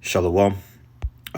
Shalom.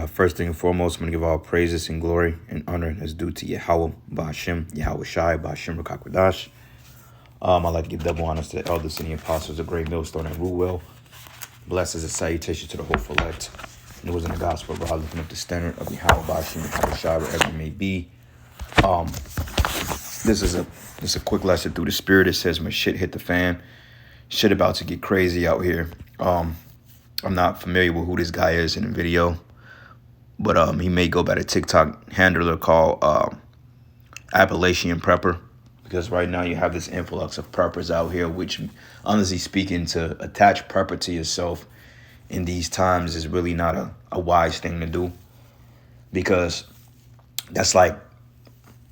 First thing and foremost, I'm going to give all praises and glory and honor as due to Yahweh, Ba'ashem, Yahweh Shai, Ba'ashem Rakakwadash. I'd like to give double honors to the elders and the apostles of Great Millstone and Ruwell. Blessings and salutation to the hopeful elect. And it was in the gospel of God, lifting up the standard of Yahweh, Ba'ashem, Yahweh Shai, wherever it may be. This is a quick lesson through the spirit. It says when shit hit the fan, shit about to get crazy out here. I'm not familiar with who this guy is in the video, but he may go by the TikTok handler called Appalachian Prepper, because right now you have this influx of preppers out here, which, honestly speaking, to attach prepper to yourself in these times is really not a wise thing to do, because that's like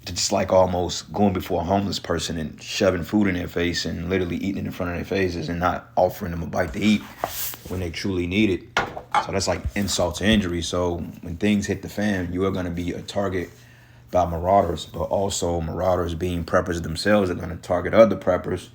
just like almost going before a homeless person and shoving food in their face and literally eating it in front of their faces and not offering them a bite to eat when they truly need it. So that's like insult to injury. So when things hit the fan, you are going to be a target by marauders, but also marauders being preppers themselves are going to target other preppers.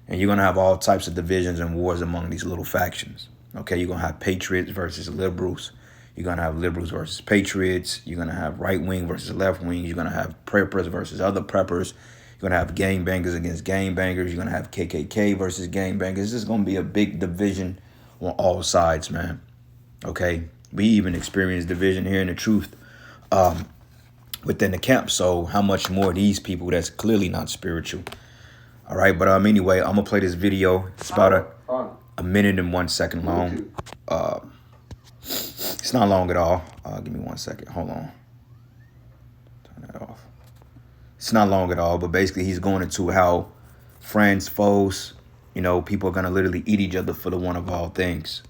And you're going to have all types of divisions and wars among these little factions. Okay, you're going to have patriots versus liberals. You're going to have liberals versus patriots. You're going to have right wing versus left wing. You're going to have preppers versus other preppers. You're going to have gangbangers against gangbangers. You're going to have KKK versus gangbangers. This is going to be a big division on all sides, man. Okay, we even experienced division here in the truth within the camp. So how much more these people that's clearly not spiritual. All right, but anyway, I'm going to play this video. It's about a minute and 1 second long. It's not long at all. Give me 1 second. Hold on. Turn that off. It's not long at all, but basically he's going into how friends, foes, people are going to literally eat each other for the one of all things.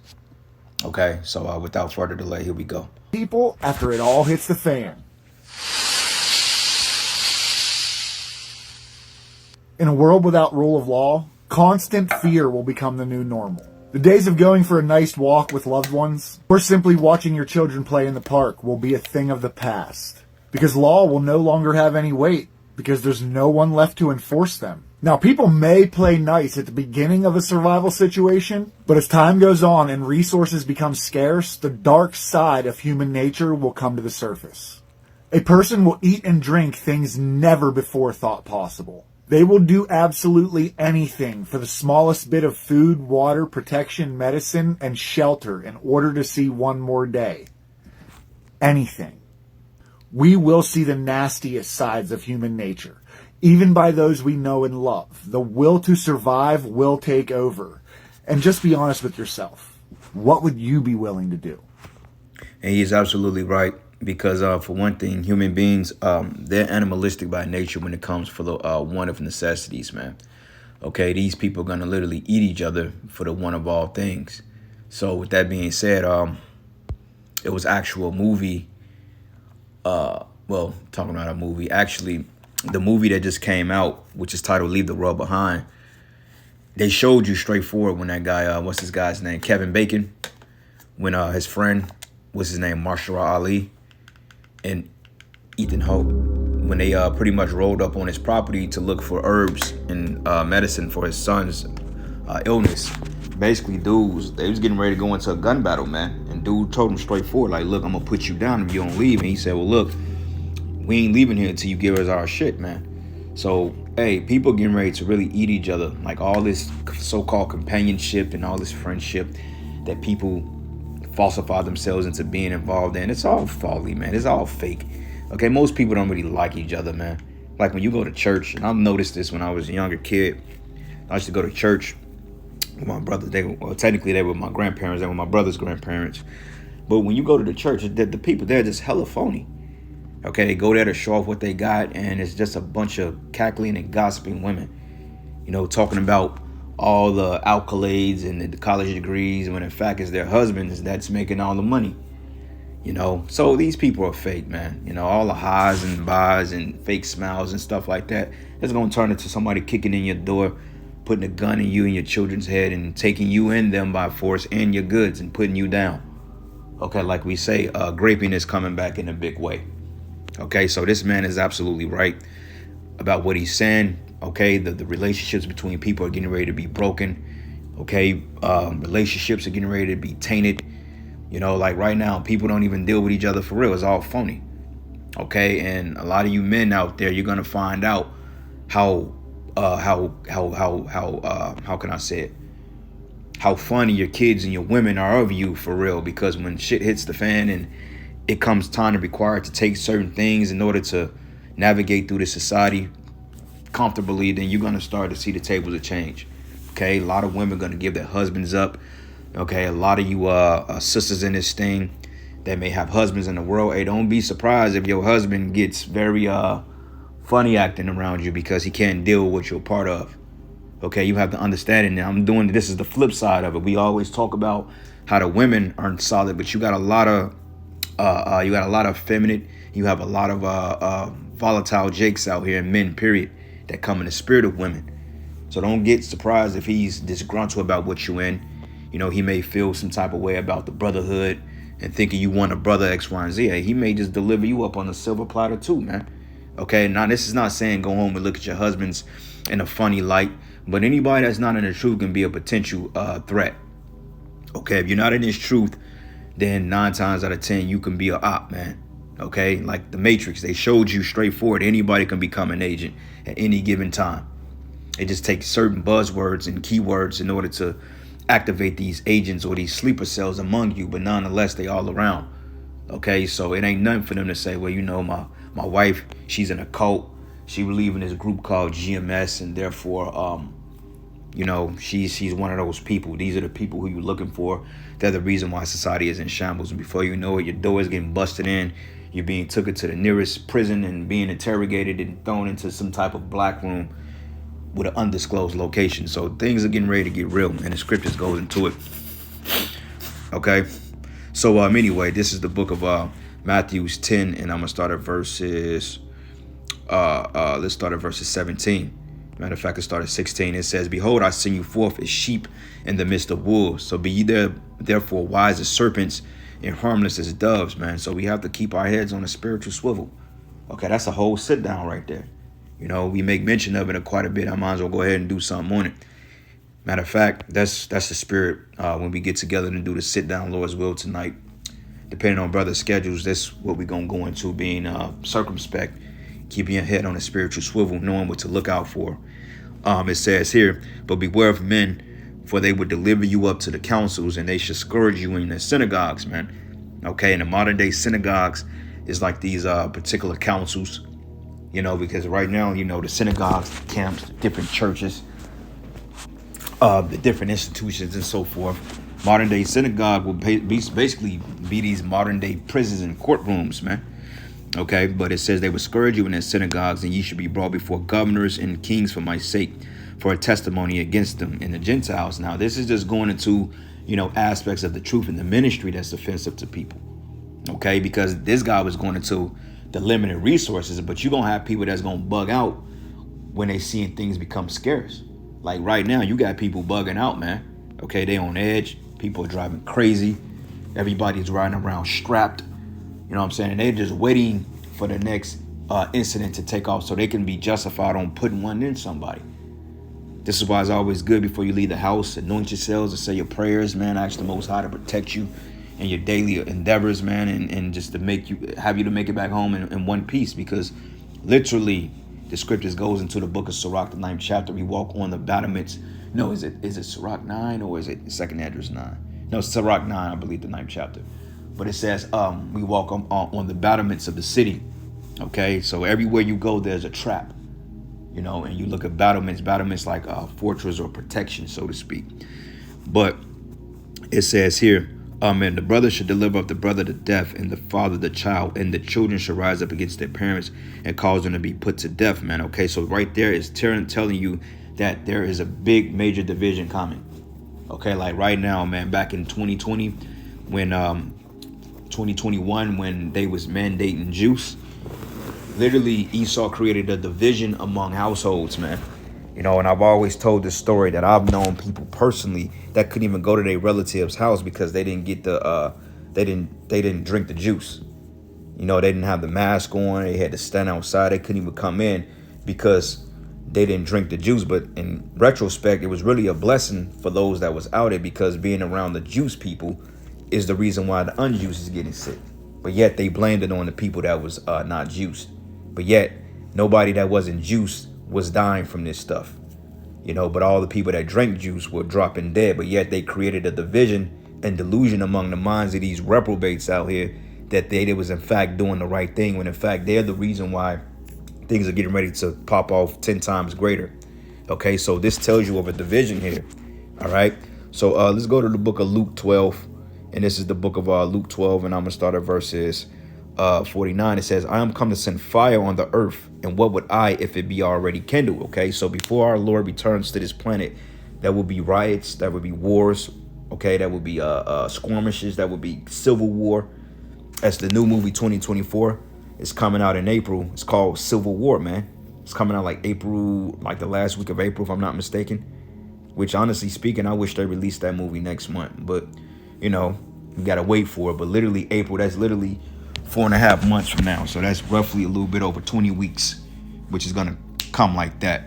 Okay, so without further delay, here we go. People after it all hits the fan. In a world without rule of law, constant fear will become the new normal. The days of going for a nice walk with loved ones, or simply watching your children play in the park, will be a thing of the past. Because law will no longer have any weight, because there's no one left to enforce them. Now, people may play nice at the beginning of a survival situation, but as time goes on and resources become scarce, the dark side of human nature will come to the surface. A person will eat and drink things never before thought possible. They will do absolutely anything for the smallest bit of food, water, protection, medicine, and shelter in order to see one more day. Anything. We will see the nastiest sides of human nature, even by those we know and love. The will to survive will take over. And just be honest with yourself. What would you be willing to do? And he's absolutely right. Because for one thing, human beings, they're animalistic by nature when it comes for the one of necessities, man. Okay, these people are going to literally eat each other for the one of all things. So with that being said, it was actual movie. Talking about a movie, actually, the movie that just came out, which is titled Leave the World Behind. They showed you straightforward when that guy, what's his guy's name? Kevin Bacon. When his friend, what's his name? Mahershala Ali. And Ethan Hawke, when they pretty much rolled up on his property to look for herbs and medicine for his son's illness. Basically, they was getting ready to go into a gun battle, man. And dude told him straightforward, like, look, I'm going to put you down if you don't leave. And he said, well, look, we ain't leaving here until you give us our shit, man. So, hey, people getting ready to really eat each other. Like all this so-called companionship and all this friendship that people falsify themselves into being involved in. It's all folly, man. It's all fake. Okay, most people don't really like each other, man. Like when you go to church, and I've noticed this when I was a younger kid. I used to go to church with my brothers. Technically they were my grandparents. They were my brother's grandparents. But when you go to the church, the people there are just hella phony. Okay, they go there to show off what they got, and it's just a bunch of cackling and gossiping women. Talking about all the accolades and the college degrees, when in fact it's their husbands that's making all the money. So these people are fake, man. All the highs and buys and fake smiles and stuff like that. It's going to turn into somebody kicking in your door, putting a gun in you and your children's head and taking you in them by force and your goods and putting you down. Okay, like we say, graping is coming back in a big way. Okay, so this man is absolutely right about what he's saying. Okay, the relationships between people are getting ready to be broken. Okay, relationships are getting ready to be tainted. You know, like right now, people don't even deal with each other for real. It's all phony. Okay, and a lot of you men out there, you're gonna find out how how can I say it? How funny your kids and your women are of you for real. Because when shit hits the fan and it comes time to require to take certain things in order to navigate through the society comfortably, then you're gonna start to see the tables of change. Okay, a lot of women gonna give their husbands up. Okay, a lot of you sisters in this thing that may have husbands in the world, hey, don't be surprised if your husband gets very funny acting around you because he can't deal with what you're part of. Okay, you have to understand it. Now I'm doing this is the flip side of it. We always talk about how the women aren't solid, but you got a lot of feminine, you have a lot of volatile jakes out here, and men, period, that come in the spirit of women. So don't get surprised if he's disgruntled about what you're in. You know, he may feel some type of way about the brotherhood and thinking you want a brother X, Y, and Z. Hey, he may just deliver you up on a silver platter too, man. Okay, now this is not saying go home and look at your husbands in a funny light, but anybody that's not in the truth can be a potential threat. Okay, if you're not in this truth, then 9 times out of 10 you can be a op, man. Okay, like the Matrix, they showed you straightforward anybody can become an agent at any given time. It just takes certain buzzwords and keywords in order to activate these agents or these sleeper cells among you, but nonetheless they all around. Okay, so it ain't nothing for them to say, well, you know, my wife, she's in a cult, she believe in this group called GMS, and therefore you know, she's one of those people. These are the people who you're looking for. They're the reason why society is in shambles, and before you know it, your door is getting busted in, you're being taken to the nearest prison and being interrogated and thrown into some type of black room with an undisclosed location. So things are getting ready to get real, and the scriptures goes into it. Okay, so anyway, this is the book of Matthew 10, and I'm gonna start at verses let's start at verses 17. Matter of fact, let's start at 16. It says, behold, I send you forth as sheep in the midst of wolves, so be ye therefore wise as serpents and harmless as doves, man. So we have to keep our heads on a spiritual swivel. Okay, that's a whole sit down right there. You know, we make mention of it quite a bit. I might as well go ahead and do something on it. Matter of fact, that's the spirit when we get together and do the sit down Lord's will tonight. Depending on brother's schedules, that's what we're going to go into, being circumspect, keeping your head on a spiritual swivel, knowing what to look out for. It says here, but beware of men, for they would deliver you up to the councils, and they should scourge you in the synagogues, man. Okay, in the modern day synagogues is like these particular councils. You know, because right now, you know, the synagogues, the camps, the different churches, the different institutions and so forth. Modern day synagogue will basically be these modern day prisons and courtrooms, man. Okay, but it says they will scourge you in their synagogues, and ye should be brought before governors and kings for my sake, for a testimony against them in the Gentiles. Now, this is just going into, you know, aspects of the truth in the ministry that's offensive to people. Okay, because this guy was going into the limited resources, but you're gonna have people that's gonna bug out when they seeing things become scarce. Like right now, you got people bugging out, man. Okay, they on edge. People are driving crazy. Everybody's riding around strapped. You know what I'm saying? And they're just waiting for the next incident to take off so they can be justified on putting one in somebody. This is why it's always good before you leave the house, anoint yourselves and say your prayers, man. Ask the Most High to protect you in your daily endeavors, man, and just to make you make it back home in one piece, because literally the scriptures goes into the book of Sirach, the 9th chapter. We walk on the battlements. No, is it Sirach 9 or is it 2nd Esdras 9? No, Sirach 9, I believe, the 9th chapter. But it says we walk on the battlements of the city. Okay, so everywhere you go, there's a trap. You know, and you look at battlements like a fortress or protection, so to speak. But it says here, and the brother should deliver up the brother to death, and the father the child, and the children should rise up against their parents and cause them to be put to death, man. Okay, so right there is telling you that there is a big major division coming. Okay, like right now, man, back in 2020, when 2021, when they was mandating juice, literally Esau created a division among households, man. You know, and I've always told this story that I've known people personally that couldn't even go to their relative's house because they didn't get the they didn't drink the juice. You know, they didn't have the mask on. They had to stand outside. They couldn't even come in because they didn't drink the juice. But in retrospect, it was really a blessing for those that was out there, because being around the juice people is the reason why the unjuiced is getting sick. But yet they blamed it on the people that was not juiced. But yet nobody that wasn't juiced was dying from this stuff. But all the people that drank juice were dropping dead. But yet they created a division and delusion among the minds of these reprobates out here that they was in fact doing the right thing, when in fact they're the reason why things are getting ready to pop off 10 times greater. Okay, so this tells you of a division here. All right, so let's go to the book of Luke 12. And this is the book of Luke 12, and I'm going to start at verses 49. It says, I am come to send fire on the earth, and what would I if it be already kindled? Okay, so before our Lord returns to this planet, there will be riots, there will be wars, okay, there will be skirmishes, there will be civil war. That's the new movie 2024. It's coming out in April. It's called Civil War, man. It's coming out like April, like the last week of April, if I'm not mistaken. Which, honestly speaking, I wish they released that movie next month. But, you got to wait for it. But literally April, that's literally 4.5 months from now. So that's roughly a little bit over 20 weeks, which is going to come like that.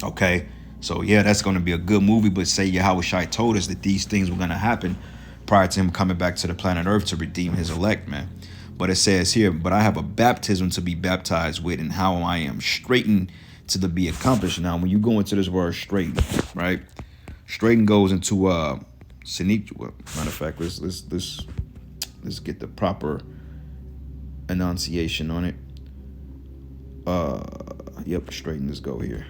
Okay. So, yeah, that's going to be a good movie. But say Yahushua told us that these things were going to happen prior to him coming back to the planet Earth to redeem his elect, man. But it says here, but I have a baptism to be baptized with, and how I am straitened to the be accomplished. Now, when you go into this word straighten, right? Straighten goes into Sinich. Well, matter of fact, let's get the proper enunciation on it. Yep, straighten. Let's go here.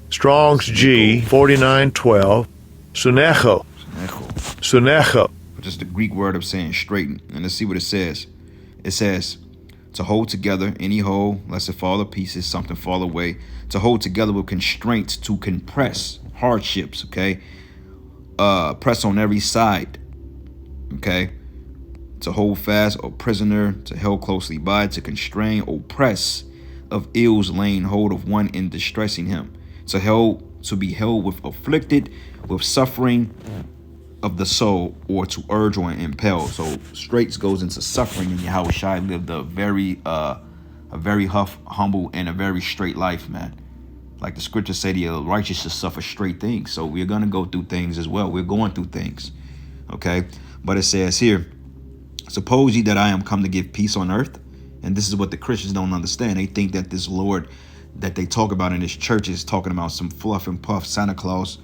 Strong's G 4912. Sunecho. Sunecho. Just the Greek word of saying straighten. And let's see what it says. It says, to hold together, any hold, lest it fall to pieces, something fall away. To hold together with constraints, to compress, hardships, okay? Press on every side, okay? To hold fast, or prisoner, to held closely by, to constrain, oppress, of ills laying hold of one in distressing him. To be held with afflicted, with suffering of the soul, or to urge or impel. So straits goes into suffering, and Yahushua lived a very humble and a very straight life, man. Like the scriptures say, the righteous should suffer straight things. So we're gonna go through things as well. We're going through things, okay? But it says here, suppose ye that I am come to give peace on earth. And this is what the Christians don't understand. They think that this Lord that they talk about in this church is talking about some fluff and puff Santa Claus.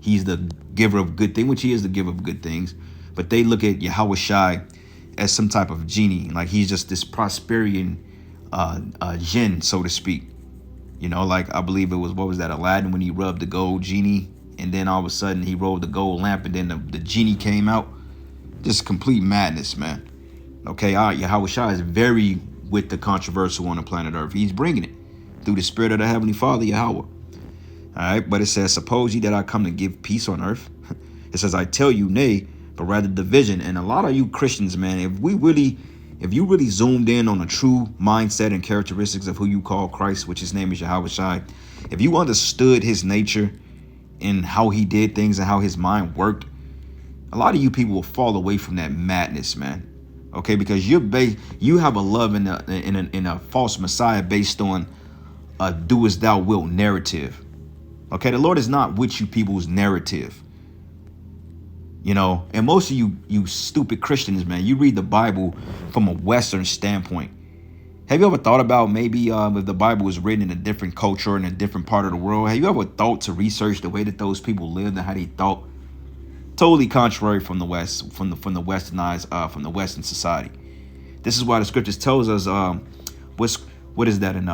He's the giver of good things, which he is the giver of good things. But they look at Yahushua as some type of genie, like he's just this Prosperian jinn, so to speak. Like I believe it was, what was that, Aladdin, when he rubbed the gold genie, and then all of a sudden he rolled the gold lamp, and then the genie came out. Just complete madness, man. Okay, Yahushua is very with the controversial on the planet Earth. He's bringing it through the spirit of the Heavenly Father, Yahweh. All right, but it says, suppose ye that I come to give peace on earth. It says, I tell you, nay, but rather division. And a lot of you Christians, man, if you really zoomed in on the true mindset and characteristics of who you call Christ, which his name is Yahushua, if you understood his nature and how he did things and how his mind worked, a lot of you people will fall away from that madness, man. Okay, because you have a love in a false Messiah based on a do as thou wilt narrative. Okay, the Lord is not with you people's narrative. And most of you stupid Christians, man, you read the Bible from a Western standpoint. Have you ever thought about maybe if the Bible was written in a different culture in a different part of the world? Have you ever thought to research the way that those people lived and how they thought? Totally contrary from the West, from the westernized, from the Western society. This is why the scriptures tells us what is that in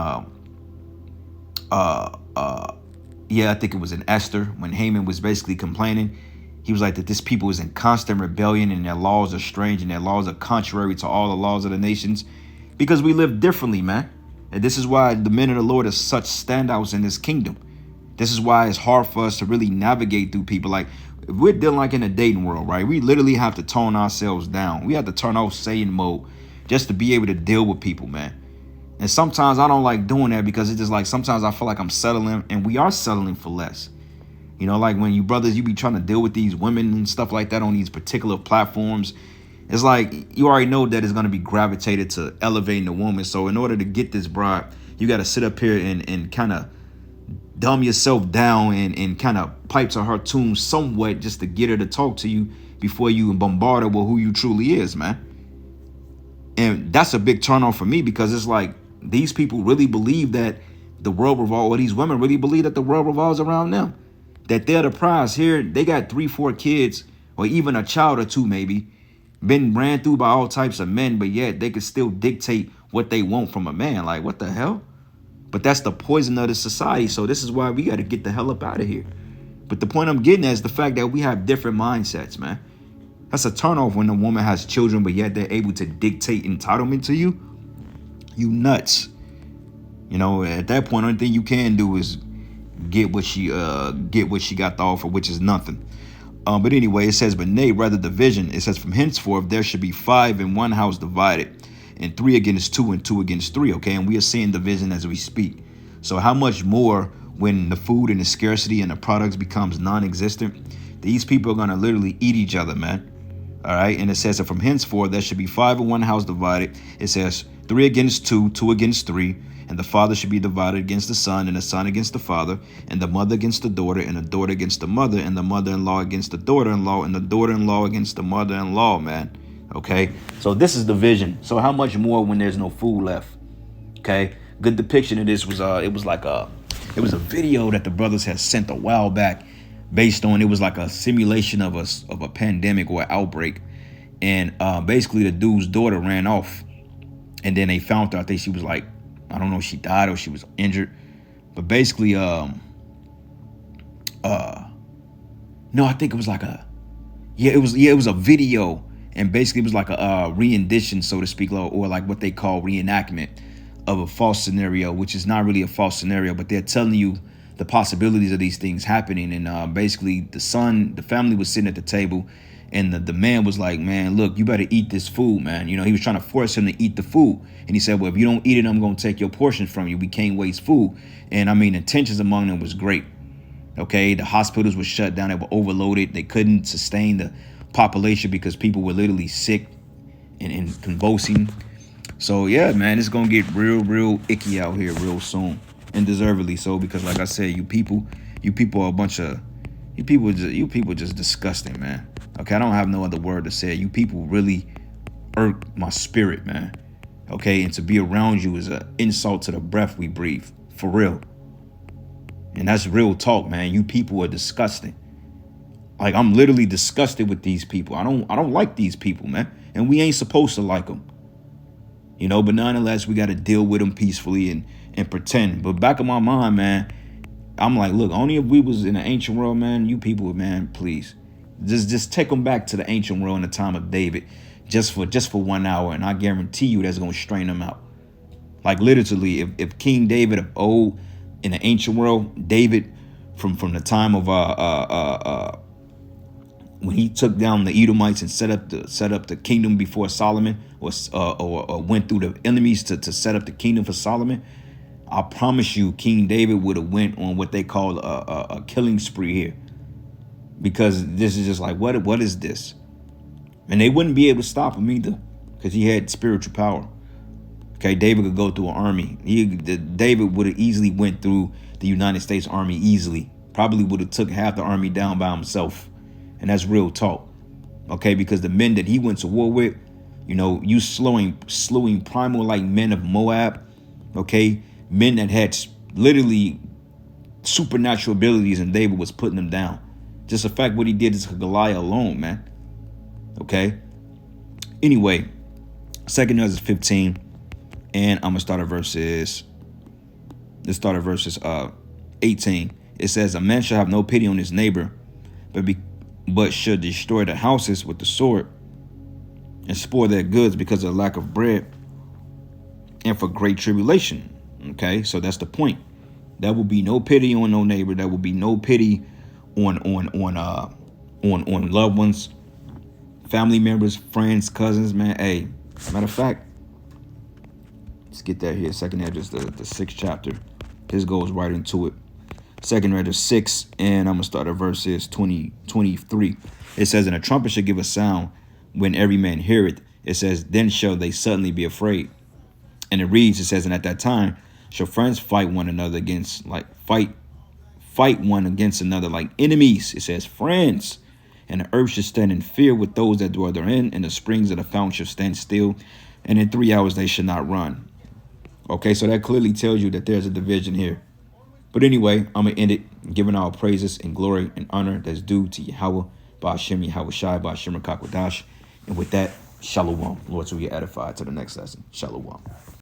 I think it was in Esther, when Haman was basically complaining. He was like that this people is in constant rebellion and their laws are strange and their laws are contrary to all the laws of the nations, because we live differently, man. And this is why the men of the Lord are such standouts in this kingdom. This is why it's hard for us to really navigate through people. Like, if we're dealing like in a dating world, right? We literally have to tone ourselves down. We have to turn off Satan mode just to be able to deal with people, man. And sometimes I don't like doing that, because it's just like sometimes I feel like I'm settling, and we are settling for less. Like when you brothers, you be trying to deal with these women and stuff like that on these particular platforms. It's like you already know that it's going to be gravitated to elevating the woman. So in order to get this bride, you got to sit up here and kind of dumb yourself down and kind of pipe to her tune somewhat just to get her to talk to you before you bombard her with who you truly is, man. And that's a big turn off for me, because it's like these people really believe that the world revolves, or these women really believe that the world revolves around them, that they're the prize. Here they got 3-4 kids, or even a child or two maybe, been ran through by all types of men, but yet they can still dictate what they want from a man. Like, what the hell? But that's the poison of the society. So this is why we got to get the hell up out of here. But the point I'm getting at is the fact that we have different mindsets, man. That's a turnoff when a woman has children, but yet they're able to dictate entitlement to you. You nuts. You know, at that point, only thing you can do is get what she got to offer, which is nothing. But anyway, it says, but nay, rather division. It says, from henceforth there should be 5 in one house divided, and 3 against 2, and 2 against 3. Okay, and we are seeing division as we speak. So how much more when the food and the scarcity and the products becomes non-existent? These people are gonna literally eat each other, man. All right, and it says that from henceforth there should be 5 in one house divided. It says 3 against 2, 2 against 3. And the father should be divided against the son, and the son against the father, and the mother against the daughter, and the daughter against the mother, and the mother-in-law against the daughter-in-law, and the daughter-in-law against the mother-in-law, man. Okay, so this is division. So how much more when there's no food left? Okay, good depiction of this was it was a video that the brothers had sent a while back, based on, it was like a simulation of a pandemic or an outbreak, and basically the dude's daughter ran off, and then they found her. I think she was like, I don't know if she died or she was injured, but basically, no, I think it was like it was a video, and basically it was like a rendition, so to speak, or like what they call reenactment of a false scenario, which is not really a false scenario, but they're telling you the possibilities of these things happening. And basically the family was sitting at the table, and the man was like, man, look, you better eat this food, man. You know, he was trying to force him to eat the food. And he said, well, if you don't eat it, I'm going to take your portions from you. We can't waste food. And I mean, the tensions among them was great. Okay, the hospitals were shut down. They were overloaded. They couldn't sustain the population because people were literally sick and convulsing. So, yeah, man, it's going to get real icky out here real soon. And deservedly so, because like I said, you people are a bunch of, you people just disgusting, man. Okay, I don't have no other word to say. You people really irk my spirit, man. Okay, and to be around you is an insult to the breath we breathe, for real. And that's real talk, man. You people are disgusting. Like, I'm literally disgusted with these people. I don't like these people, man. And we ain't supposed to like them. You know, but nonetheless, we got to deal with them peacefully and pretend. But back in my mind, man, I'm like, look, only if we was in the ancient world, man, you people, man, please. Just take them back to the ancient world in the time of David, just for 1 hour, and I guarantee you that's gonna strain them out. Like literally, if King David of old in the ancient world, David from the time of when he took down the Edomites and set up the kingdom before Solomon, or went through the enemies to set up the kingdom for Solomon, I promise you, King David would have went on what they call a killing spree here. Because this is just like, what is this? And they wouldn't be able to stop him either, because he had spiritual power. Okay, David could go through an army. David would have easily went through the United States Army easily. Probably would have took half the army down by himself. And that's real talk. Okay, because the men that he went to war with, you know, you slewing primal like men of Moab. Okay, men that had literally supernatural abilities, and David was putting them down. Just the fact what he did to Goliath alone, man. Okay. Anyway, 2 Ezra 15, and I'm gonna start at verses. Let's start at verses 18. It says, "A man shall have no pity on his neighbor, but should destroy the houses with the sword, and spoil their goods because of lack of bread, and for great tribulation." Okay, so that's the point. There will be no pity on no neighbor. There will be no pity on loved ones, family members, friends, cousins, man. Hey, matter of fact, let's get that here. 2 Ezra, the 6th chapter. This goes right into it. 2 Ezra 6, and I'm gonna start at verses 23. It says, "And a trumpet shall give a sound when every man heareth." It says, "Then shall they suddenly be afraid." And it reads, it says, "And at that time shall friends fight one another fight fight one against another like enemies. It says friends. And the earth should stand in fear with those that dwell therein, and the springs of the fountain shall stand still, and in 3 hours they should not run. Okay, so that clearly tells you that there's a division here. But anyway, I'm going to end it giving all praises and glory and honor that's due to Yahweh, Ba'ashem Yahweh Shai, Ba'ashem Rakakwadash. And with that, Shalom. Lord, so we get edified to the next lesson. Shalom.